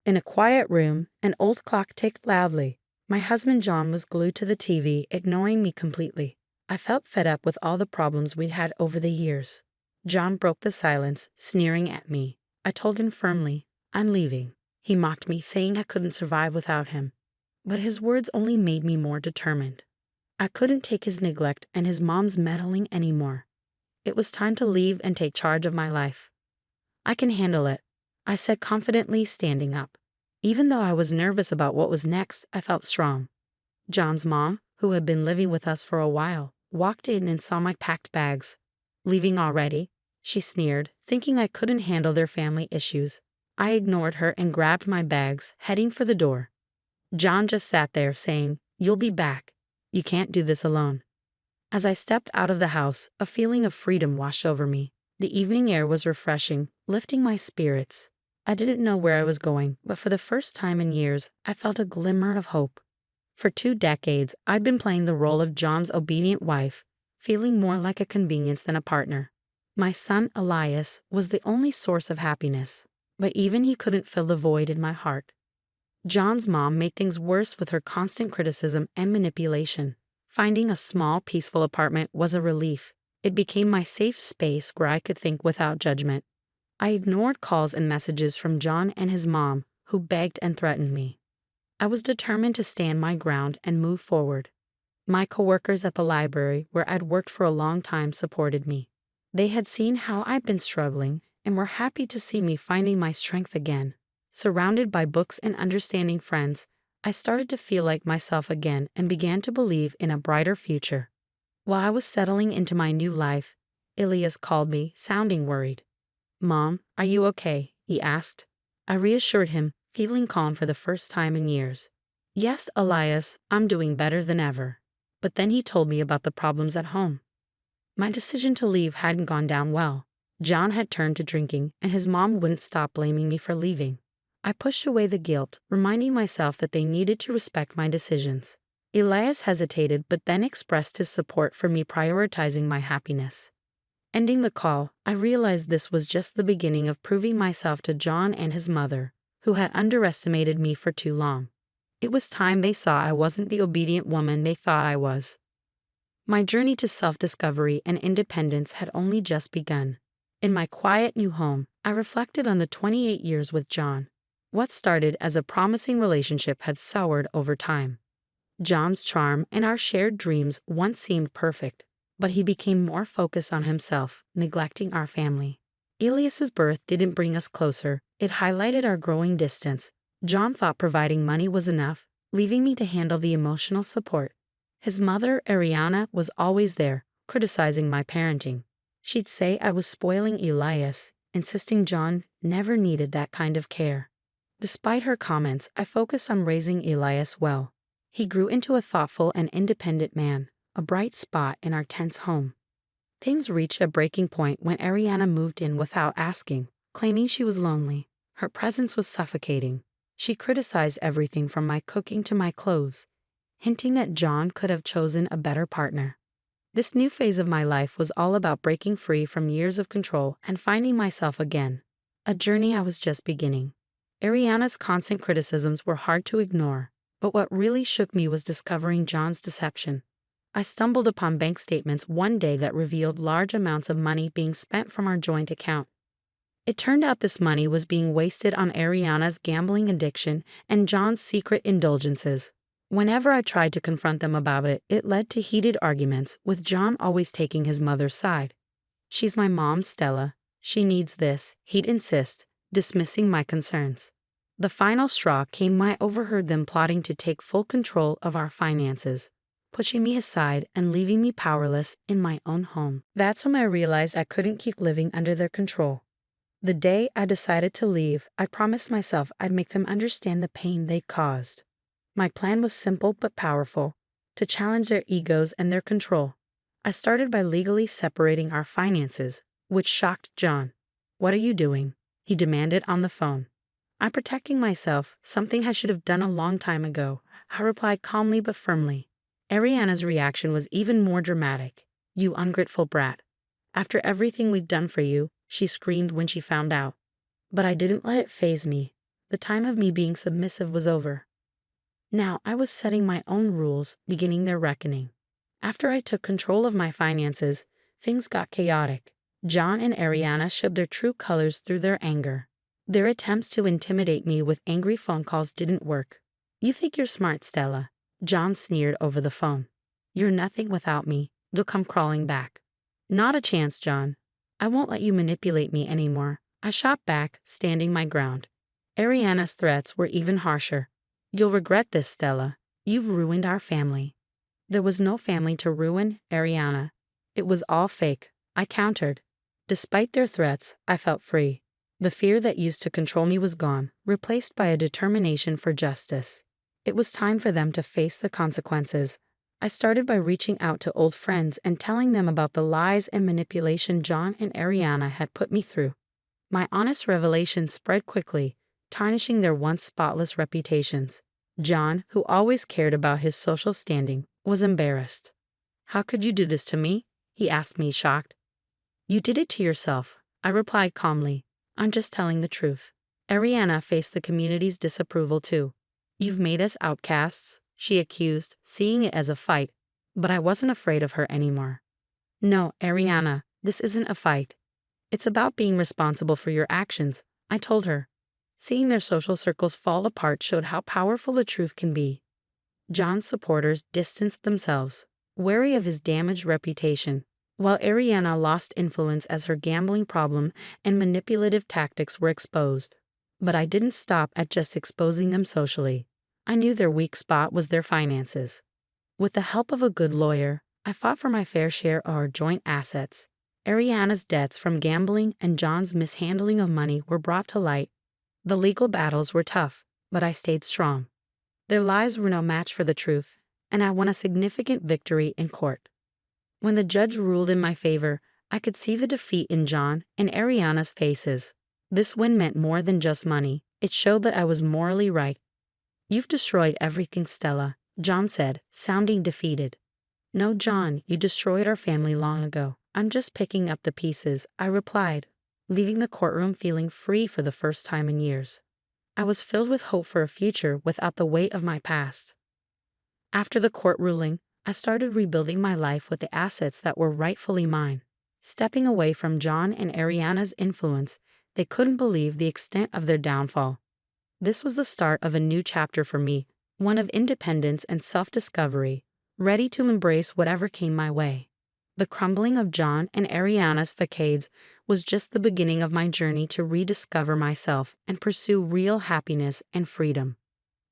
In a quiet room, an old clock ticked loudly. My husband John was glued to the TV, ignoring me completely. I felt fed up with all the problems we'd had over the years. John broke the silence, sneering at me. I told him firmly, "I'm leaving." He mocked me, saying I couldn't survive without him. But his words only made me more determined. I couldn't take his neglect and his mom's meddling anymore. It was time to leave and take charge of my life. "I can handle it," I said confidently, standing up. Even though I was nervous about what was next, I felt strong. John's mom, who had been living with us for a while, walked in and saw my packed bags. "Leaving already?" she sneered, thinking I couldn't handle their family issues. I ignored her and grabbed my bags, heading for the door. John just sat there, saying, "You'll be back. You can't do this alone." As I stepped out of the house, a feeling of freedom washed over me. The evening air was refreshing, lifting my spirits. I didn't know where I was going, but for the first time in years, I felt a glimmer of hope. For 2 decades, I'd been playing the role of John's obedient wife, feeling more like a convenience than a partner. My son, Elias, was the only source of happiness, but even he couldn't fill the void in my heart. John's mom made things worse with her constant criticism and manipulation. Finding a small, peaceful apartment was a relief. It became my safe space where I could think without judgment. I ignored calls and messages from John and his mom, who begged and threatened me. I was determined to stand my ground and move forward. My coworkers at the library, where I'd worked for a long time, supported me. They had seen how I'd been struggling and were happy to see me finding my strength again. Surrounded by books and understanding friends, I started to feel like myself again and began to believe in a brighter future. While I was settling into my new life, Elias called me, sounding worried. "Mom, are you okay?" he asked. I reassured him, feeling calm for the first time in years. "Yes, Elias, I'm doing better than ever." But then he told me about the problems at home. My decision to leave hadn't gone down well. John had turned to drinking, and his mom wouldn't stop blaming me for leaving. I pushed away the guilt, reminding myself that they needed to respect my decisions. Elias hesitated but then expressed his support for me prioritizing my happiness. Ending the call, I realized this was just the beginning of proving myself to John and his mother, who had underestimated me for too long. It was time they saw I wasn't the obedient woman they thought I was. My journey to self-discovery and independence had only just begun. In my quiet new home, I reflected on the 28 years with John. What started as a promising relationship had soured over time. John's charm and our shared dreams once seemed perfect, but he became more focused on himself, neglecting our family. Elias's birth didn't bring us closer, it highlighted our growing distance. John thought providing money was enough, leaving me to handle the emotional support. His mother, Ariana, was always there, criticizing my parenting. She'd say I was spoiling Elias, insisting John never needed that kind of care. Despite her comments, I focused on raising Elias well. He grew into a thoughtful and independent man, a bright spot in our tense home. Things reached a breaking point when Ariana moved in without asking, claiming she was lonely. Her presence was suffocating. She criticized everything from my cooking to my clothes, hinting that John could have chosen a better partner. This new phase of my life was all about breaking free from years of control and finding myself again, a journey I was just beginning. Ariana's constant criticisms were hard to ignore, but what really shook me was discovering John's deception. I stumbled upon bank statements one day that revealed large amounts of money being spent from our joint account. It turned out this money was being wasted on Ariana's gambling addiction and John's secret indulgences. Whenever I tried to confront them about it, it led to heated arguments, with John always taking his mother's side. "She's my mom, Stella. She needs this," he'd insist, dismissing my concerns. The final straw came when I overheard them plotting to take full control of our finances, pushing me aside and leaving me powerless in my own home. That's when I realized I couldn't keep living under their control. The day I decided to leave, I promised myself I'd make them understand the pain they caused. My plan was simple but powerful, to challenge their egos and their control. I started by legally separating our finances, which shocked John. "What are you doing?" he demanded on the phone. "I'm protecting myself, something I should have done a long time ago," I replied calmly but firmly. Ariana's reaction was even more dramatic. "You ungrateful brat. After everything we've done for you," she screamed when she found out. But I didn't let it faze me. The time of me being submissive was over. Now I was setting my own rules, beginning their reckoning. After I took control of my finances, things got chaotic. John and Ariana showed their true colors through their anger. Their attempts to intimidate me with angry phone calls didn't work. "You think you're smart, Stella," John sneered over the phone. "You're nothing without me. You'll come crawling back." "Not a chance, John. I won't let you manipulate me anymore," I shot back, standing my ground. Ariana's threats were even harsher. "You'll regret this, Stella. You've ruined our family." "There was no family to ruin, Ariana. It was all fake," I countered. Despite their threats, I felt free. The fear that used to control me was gone, replaced by a determination for justice. It was time for them to face the consequences. I started by reaching out to old friends and telling them about the lies and manipulation John and Ariana had put me through. My honest revelation spread quickly, tarnishing their once spotless reputations. John, who always cared about his social standing, was embarrassed. "How could you do this to me?" he asked me, shocked. "You did it to yourself," I replied calmly. "I'm just telling the truth." Ariana faced the community's disapproval too. "You've made us outcasts," she accused, seeing it as a fight. But I wasn't afraid of her anymore. "No, Ariana, this isn't a fight. It's about being responsible for your actions," I told her. Seeing their social circles fall apart showed how powerful the truth can be. John's supporters distanced themselves, wary of his damaged reputation, while Ariana lost influence as her gambling problem and manipulative tactics were exposed. But I didn't stop at just exposing them socially. I knew their weak spot was their finances. With the help of a good lawyer, I fought for my fair share of our joint assets. Ariana's debts from gambling and John's mishandling of money were brought to light. The legal battles were tough, but I stayed strong. Their lies were no match for the truth, and I won a significant victory in court. When the judge ruled in my favor, I could see the defeat in John and Ariana's faces. This win meant more than just money. It showed that I was morally right. "You've destroyed everything, Stella," John said, sounding defeated. "No, John, you destroyed our family long ago. I'm just picking up the pieces," I replied, leaving the courtroom feeling free for the first time in years. I was filled with hope for a future without the weight of my past. After the court ruling, I started rebuilding my life with the assets that were rightfully mine. Stepping away from John and Ariana's influence, they couldn't believe the extent of their downfall. This was the start of a new chapter for me, one of independence and self-discovery, ready to embrace whatever came my way. The crumbling of John and Ariana's facades was just the beginning of my journey to rediscover myself and pursue real happiness and freedom.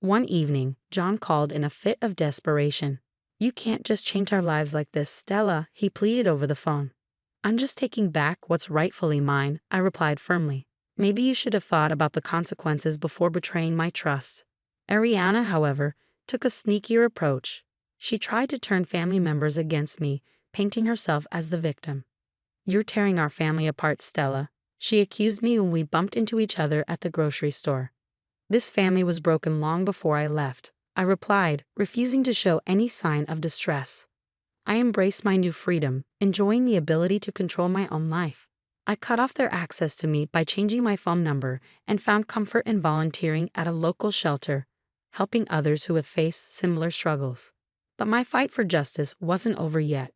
One evening, John called in a fit of desperation. "You can't just change our lives like this, Stella," he pleaded over the phone. "I'm just taking back what's rightfully mine," I replied firmly. "Maybe you should have thought about the consequences before betraying my trust." Ariana, however, took a sneakier approach. She tried to turn family members against me, painting herself as the victim. "You're tearing our family apart, Stella," she accused me when we bumped into each other at the grocery store. "This family was broken long before I left," I replied, refusing to show any sign of distress. I embraced my new freedom, enjoying the ability to control my own life. I cut off their access to me by changing my phone number and found comfort in volunteering at a local shelter, helping others who have faced similar struggles. But my fight for justice wasn't over yet.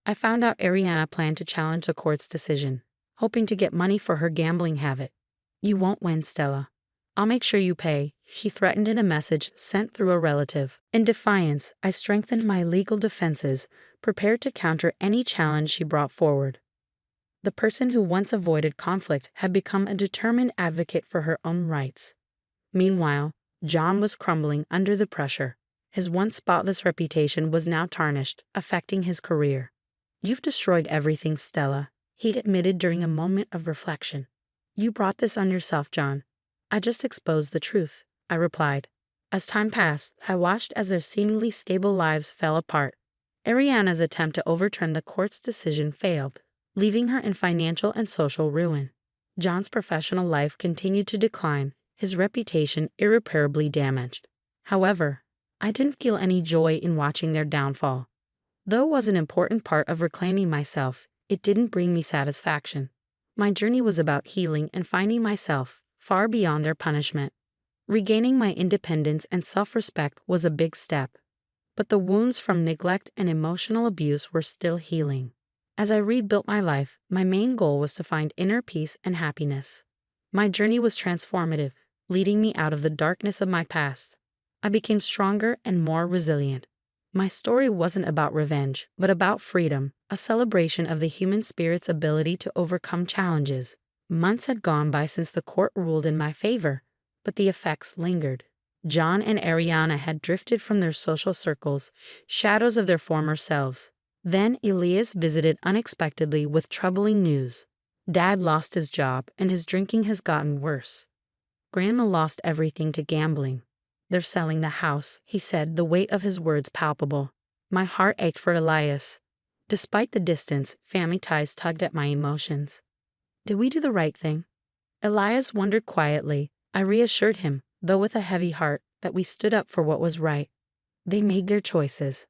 I found out Ariana planned to challenge the court's decision, hoping to get money for her gambling habit. "You won't win, Stella. I'll make sure you pay," she threatened in a message sent through a relative. In defiance, I strengthened my legal defenses, prepared to counter any challenge she brought forward. The person who once avoided conflict had become a determined advocate for her own rights. Meanwhile, John was crumbling under the pressure. His once spotless reputation was now tarnished, affecting his career. "You've destroyed everything, Stella," he admitted during a moment of reflection. "You brought this on yourself, John." "I just exposed the truth," I replied. As time passed, I watched as their seemingly stable lives fell apart. Ariana's attempt to overturn the court's decision failed, leaving her in financial and social ruin. John's professional life continued to decline, his reputation irreparably damaged. However, I didn't feel any joy in watching their downfall. Though it was an important part of reclaiming myself, it didn't bring me satisfaction. My journey was about healing and finding myself, far beyond their punishment. Regaining my independence and self-respect was a big step, but the wounds from neglect and emotional abuse were still healing. As I rebuilt my life, my main goal was to find inner peace and happiness. My journey was transformative, leading me out of the darkness of my past. I became stronger and more resilient. My story wasn't about revenge, but about freedom, a celebration of the human spirit's ability to overcome challenges. Months had gone by since the court ruled in my favor, but the effects lingered. John and Ariana had drifted from their social circles, shadows of their former selves. Then Elias visited unexpectedly with troubling news. Dad lost his job and his drinking has gotten worse. Grandma lost everything to gambling. They're selling the house, he said, the weight of his words palpable. My heart ached for Elias. Despite the distance, family ties tugged at my emotions. Did we do the right thing? Elias wondered quietly. I reassured him, though with a heavy heart, that we stood up for what was right. They made their choices.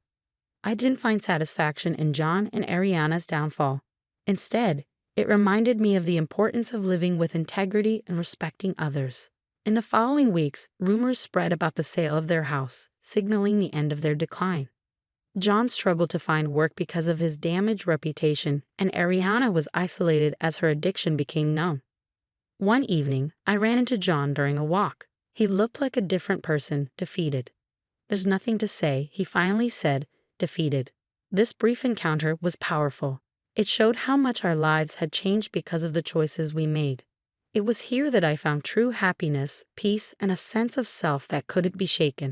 I didn't find satisfaction in John and Ariana's downfall. Instead, it reminded me of the importance of living with integrity and respecting others. In the following weeks, rumors spread about the sale of their house, signaling the end of their decline. John struggled to find work because of his damaged reputation, and Ariana was isolated as her addiction became known. One evening, I ran into John during a walk. He looked like a different person, defeated. "There's nothing to say," he finally said, defeated. This brief encounter was powerful. It showed how much our lives had changed because of the choices we made. It was here that I found true happiness, peace, and a sense of self that couldn't be shaken.